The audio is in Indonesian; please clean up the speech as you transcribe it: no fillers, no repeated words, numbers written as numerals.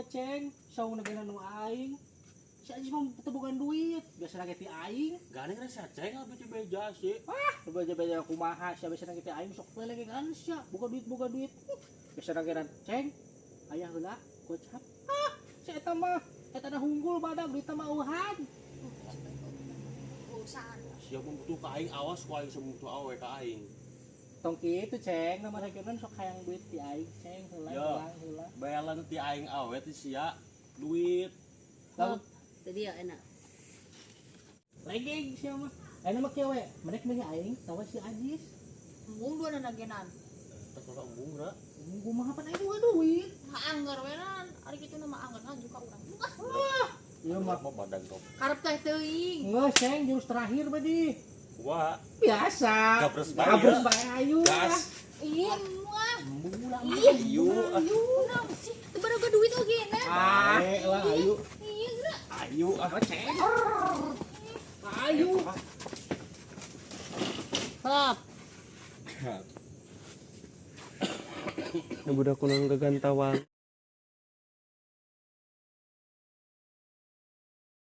Ceng. Saw na gana nung aing. Si Ajis mah tebukan duit. Biasa lagi ti aing. Gani kan sa Ceng apa coba jasi. Coba-coba kumaha siya biasa lagi ti aing sok lagi kan siya. Buka duit. Biasa lagi nan Ceng. Ayah heula gocap. Si eta mah eta na hunggul badag duit mah uhan. Urusan. Siap membutuh ka aing awas ku aing semutu awe ka aing. Tong kitu Ceng, nama sakieunan sok hayang duit ti aing Ceng heula. Bayalan ti aing awe ti sia duit. Lalu Tadi ya enak. lagi siya mah. Ayeuna mah kieu we, menek mah aing tawa si Ajis. Embung dua na nagenan. Tak kala embung ra. Kumaha pan aing boga duit. Anggar we nan. Ari kitu na maanggar kan juga urang. Ieu mah Mau badan top. Karep teh teuing. ngeus Ceng jurus terakhir badi. Wah, Biasa. Gabres bae. Gabres bae ayu. gas. Iya muah. Mula Ayu. Kenapa sih? Teu baru ke duit oge na. Bae lah ayu. Iya geura. Ayu apa Ceng? Ayu. Hap. Budak kunang gagantawang.